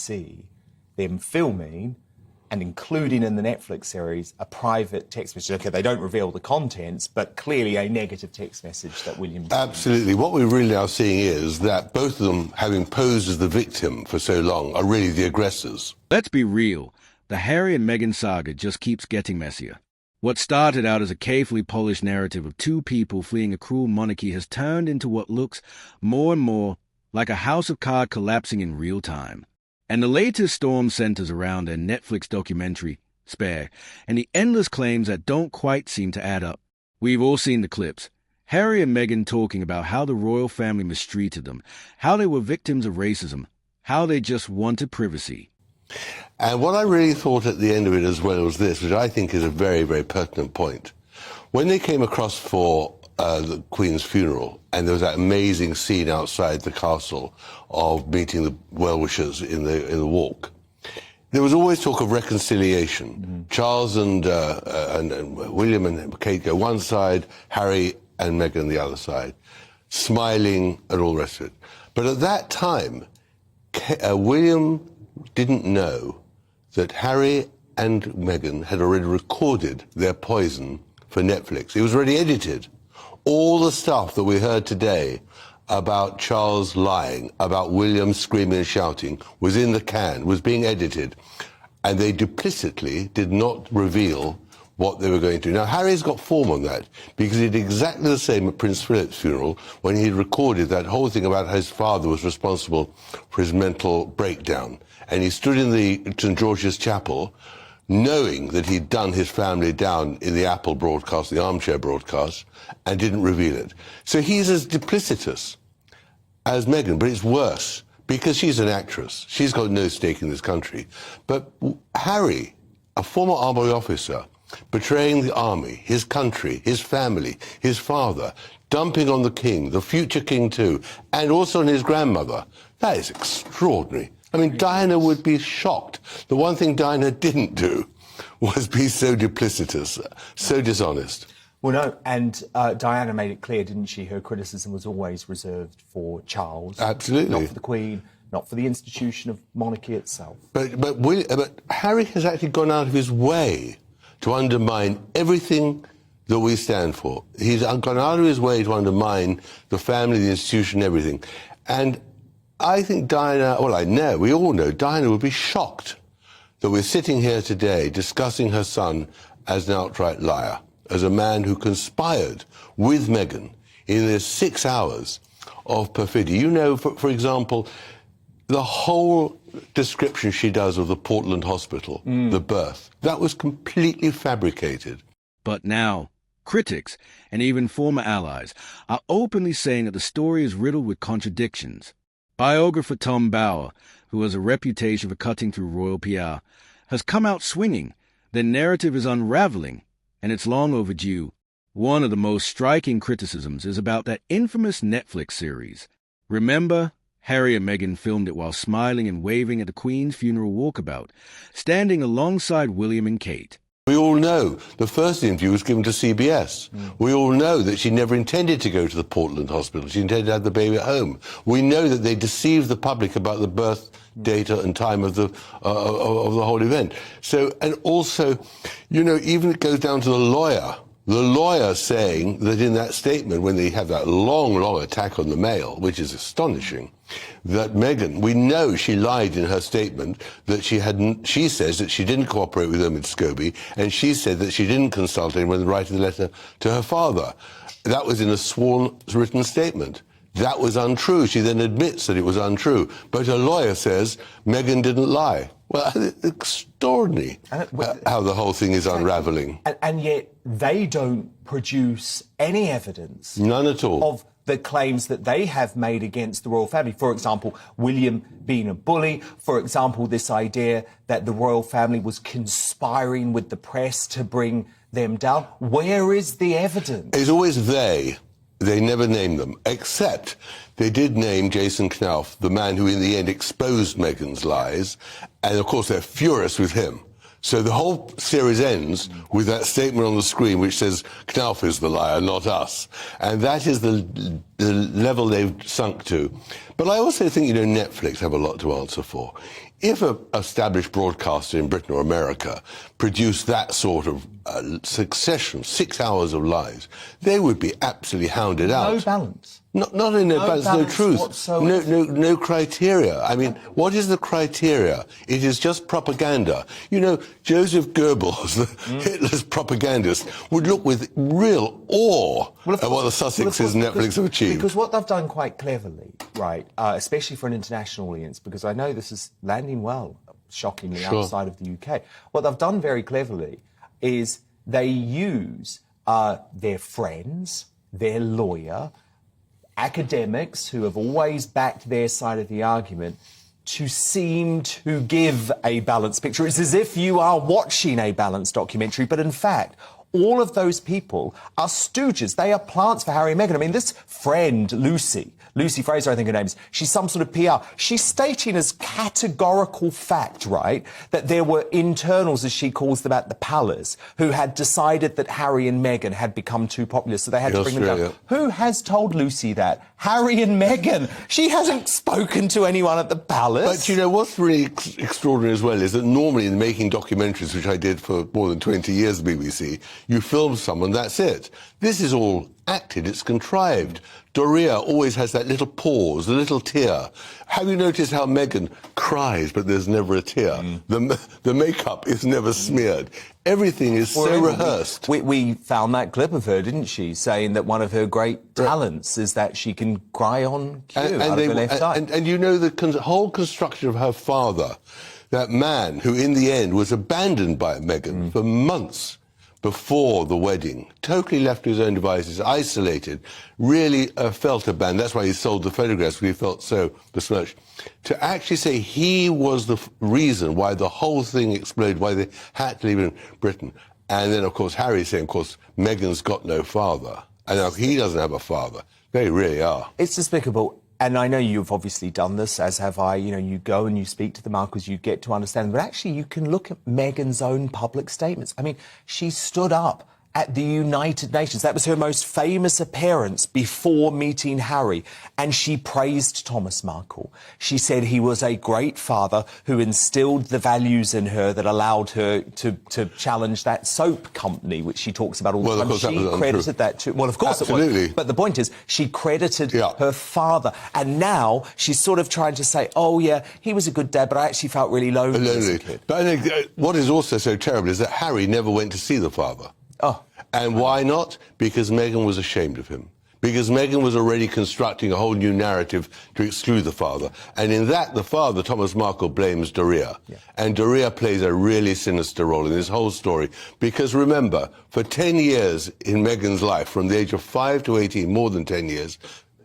BBC them filming and including in the Netflix series a private text message. OK, they don't reveal the contents, but clearly a negative text message that William... Absolutely. What we're really now seeing is that both of them, having posed as the victim for so long, are really the aggressors. Let's be real. The Harry and Meghan saga just keeps getting messier. What started out as a carefully polished narrative of two people fleeing a cruel monarchy has turned into what looks more and more like a house of cards collapsing in real time. And the latest storm centers around their Netflix documentary, Spare, and the endless claims that don't quite seem to add up. We've all seen the clips. Harry and Meghan talking about how the royal family mistreated them, how they were victims of racism, how they just wanted privacy. And what I really thought at the end of it as well was this, which I think is a very, very pertinent point. When they came across for the Queen's funeral, and there was that amazing scene outside the castle of meeting the well-wishers in the walk, there was always talk of reconciliation. Mm-hmm. Charles and William and Kate go one side, Harry and Meghan the other side, smiling and all the rest of it. But at that time, William didn't know that Harry and Meghan had already recorded their poison for Netflix. It was already edited. All the stuff that we heard today about Charles lying, about William screaming and shouting, was in the can, was being edited. And they duplicitly did not reveal what they were going to do. Now, Harry's got form on that, because he did exactly the same at Prince Philip's funeral when he recorded that whole thing about how his father was responsible for his mental breakdown. And he stood in the St. George's Chapel, knowing that he'd done his family down in the Apple broadcast, the armchair broadcast, and didn't reveal it. So he's as duplicitous as Meghan, but it's worse, because she's an actress. She's got no stake in this country. But Harry, a former army officer, betraying the army, his country, his family, his father, dumping on the king, the future king too, and also on his grandmother, that is extraordinary. I mean, Diana would be shocked. The one thing Diana didn't do was be so duplicitous, so dishonest. Well, no, and Diana made it clear, didn't she? Her criticism was always reserved for Charles. Absolutely. Not for the Queen, not for the institution of monarchy itself. But Harry has actually gone out of his way to undermine everything that we stand for. He's gone out of his way to undermine the family, the institution, everything. And I think Diana, well, I know, we all know, Diana would be shocked that we're sitting here today discussing her son as an outright liar, as a man who conspired with Meghan in the 6 hours of perfidy. You know, for example, the whole description she does of the Portland hospital, the birth, that was completely fabricated. But now, critics and even former allies are openly saying that the story is riddled with contradictions. Biographer Tom Bauer, who has a reputation for cutting through royal PR, has come out swinging. The narrative is unraveling, and it's long overdue. One of the most striking criticisms is about that infamous Netflix series. Remember, Harry and Meghan filmed it while smiling and waving at the Queen's funeral walkabout, standing alongside William and Kate. We all know the first interview was given to CBS. We all know that she never intended to go to the Portland hospital. She intended to have the baby at home. We know that they deceived the public about the birth date and time of the whole event. So, and also, you know, even it goes down to the lawyer saying that in that statement, when they have that long attack on the Mail, which is astonishing, that Meghan, we know she lied in her statement, that she says that she didn't cooperate with Omid Scobie, and she said that she didn't consult anyone when writing the letter to her father. That was in a sworn written statement. That was untrue. She then admits that it was untrue. But her lawyer says Meghan didn't lie. Well, extraordinary how the whole thing is unraveling. And yet they don't produce any evidence. None at all. Of the claims that they have made against the royal family. For example, William being a bully. For example, this idea that the royal family was conspiring with the press to bring them down. Where is the evidence? It's always they. They never name them, except they did name Jason Knauf, the man who in the end exposed Meghan's lies, and of course they're furious with him. So the whole series ends with that statement on the screen which says Knauf is the liar, not us. And that is the level they've sunk to. But I also think, you know, Netflix have a lot to answer for. if an established broadcaster in Britain or America produced that sort of succession, 6 hours of lies, they would be absolutely hounded out. No balance. Not in no balance, no truth, whatsoever. no criteria. I mean, what is the criteria? It is just propaganda. You know, Joseph Goebbels, Hitler's propagandist, would look with real awe at what the Sussexes and Netflix have achieved. Because what they've done quite cleverly, right, especially for an international audience, because I know this is landing well, shockingly, outside of the UK. What they've done very cleverly is they use their friends, their lawyer, academics who have always backed their side of the argument to seem to give a balanced picture. It's as if you are watching a balanced documentary, but in fact, all of those people are stooges. They are plants for Harry and Meghan. I mean, this friend, Lucy Fraser, I think her name is, she's some sort of PR. She's stating as categorical fact, right, that there were internals, as she calls them, at the palace who had decided that Harry and Meghan had become too popular, so they had to bring them down. Who has told Lucy that? Harry and Meghan. She hasn't spoken to anyone at the palace. But, you know, what's really extraordinary as well is that normally in making documentaries, which I did for more than 20 years at the BBC, you film someone, that's it. This is all acted, it's contrived. Doria always has that little pause, a little tear. Have you noticed how Meghan cries, but there's never a tear? The makeup is never smeared. Everything is so rehearsed. We found that clip of her, didn't she, saying that one of her great talents is that she can cry on cue out of her left eye. And you know, the whole construction of her father, that man who in the end was abandoned by Meghan for months before the wedding, totally left to his own devices, isolated, really felt abandoned. That's why he sold the photographs, because he felt so besmirched. To actually say he was the reason why the whole thing exploded, why they had to leave in Britain. And then, of course, Harry saying, of course, Meghan's got no father. And now he doesn't have a father. They really are. It's despicable. And I know you've obviously done this, as have I. You know, you go and you speak to the Markles, you get to understand them. But actually, you can look at Meghan's own public statements. I mean, she stood up at the United Nations. That was her most famous appearance before meeting Harry. And she praised Thomas Markle. She said he was a great father who instilled the values in her that allowed her to challenge that soap company, which she talks about all the time. She credited that to... Well, of course it was. But the point is, she credited her father. And now she's sort of trying to say, oh, yeah, he was a good dad, but I actually felt really lonely as a kid. But what is also so terrible is that Harry never went to see the father. Oh. And why not? Because Meghan was ashamed of him. Because Meghan was already constructing a whole new narrative to exclude the father. And in that, the father, Thomas Markle, blames Doria. And Doria plays a really sinister role in this whole story. Because remember, for 10 years in Meghan's life, from the age of 5 to 18, more than 10 years,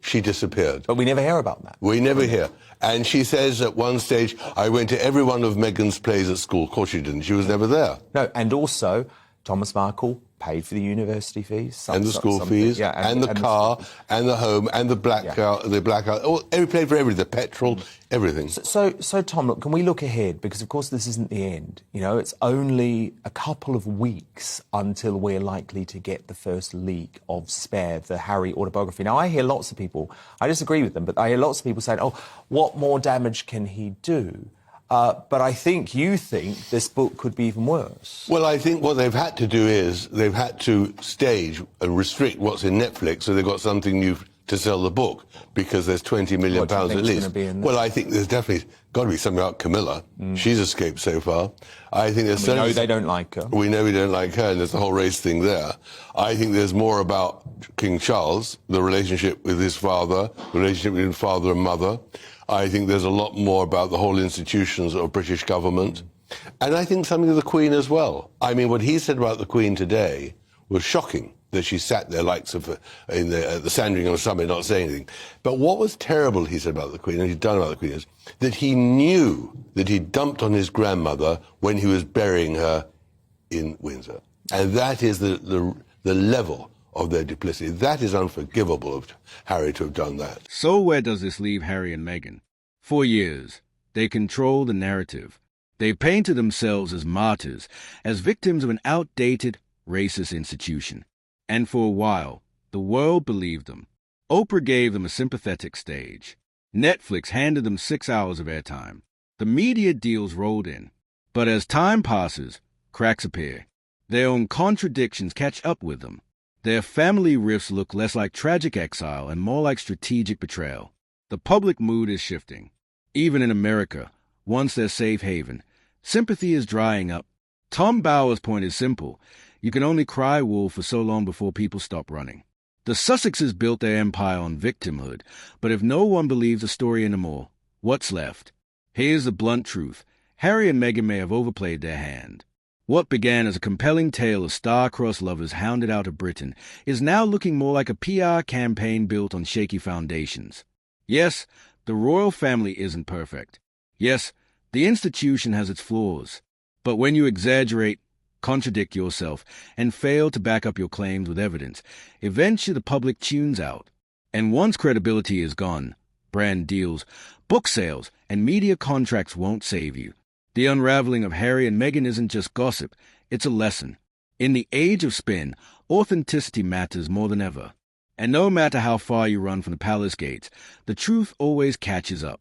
she disappeared. But we never hear about that. We never hear. And she says at one stage, I went to every one of Meghan's plays at school. Of course she didn't. She was never there. No, and also, Thomas Markle paid for the university fees. And the school fees, and the car, and the home, and the blackout, he paid for everything, the petrol, everything. So, Tom, look, can we look ahead? Because, of course, this isn't the end. You know, it's only a couple of weeks until we're likely to get the first leak of Spare, the Harry autobiography. Now, I hear lots of people, I disagree with them, but I hear lots of people saying, oh, what more damage can he do? But I think you think this book could be even worse. Well, I think what they've had to do is they've had to stage and restrict what's in Netflix so they've got something new to sell the book, because there's £20 million at least. Well, I think there's definitely got to be something about Camilla. She's escaped so far. I think there's... We know they don't like her. We know we don't like her, and there's the whole race thing there. I think there's more about King Charles, the relationship with his father, the relationship between father and mother. I think there's a lot more about the whole institutions of British government. And I think something of the Queen as well. I mean, what he said about the Queen today was shocking, that she sat there likes of in the Sandringham Summit not saying anything. But what was terrible, he said about the Queen, and he'd done about the Queen, is that he knew that he'd dumped on his grandmother when he was burying her in Windsor. And that is the level of their duplicity. That is unforgivable of Harry to have done that. So where does this leave Harry and Meghan? For years, they control the narrative. They painted themselves as martyrs, as victims of an outdated, racist institution. And for a while, the world believed them. Oprah gave them a sympathetic stage. Netflix handed them 6 hours of airtime. The media deals rolled in. But as time passes, cracks appear. Their own contradictions catch up with them. Their family rifts look less like tragic exile and more like strategic betrayal. The public mood is shifting. Even in America, once their safe haven, sympathy is drying up. Tom Bower's point is simple. You can only cry wolf for so long before people stop running. The Sussexes built their empire on victimhood, but if no one believes the story anymore, what's left? Here's the blunt truth. Harry and Meghan may have overplayed their hand. What began as a compelling tale of star-crossed lovers hounded out of Britain is now looking more like a PR campaign built on shaky foundations. Yes, the royal family isn't perfect. Yes, the institution has its flaws. But when you exaggerate, contradict yourself, and fail to back up your claims with evidence, eventually the public tunes out. And once credibility is gone, brand deals, book sales, and media contracts won't save you. The unraveling of Harry and Meghan isn't just gossip, it's a lesson. In the age of spin, authenticity matters more than ever. And no matter how far you run from the palace gates, the truth always catches up.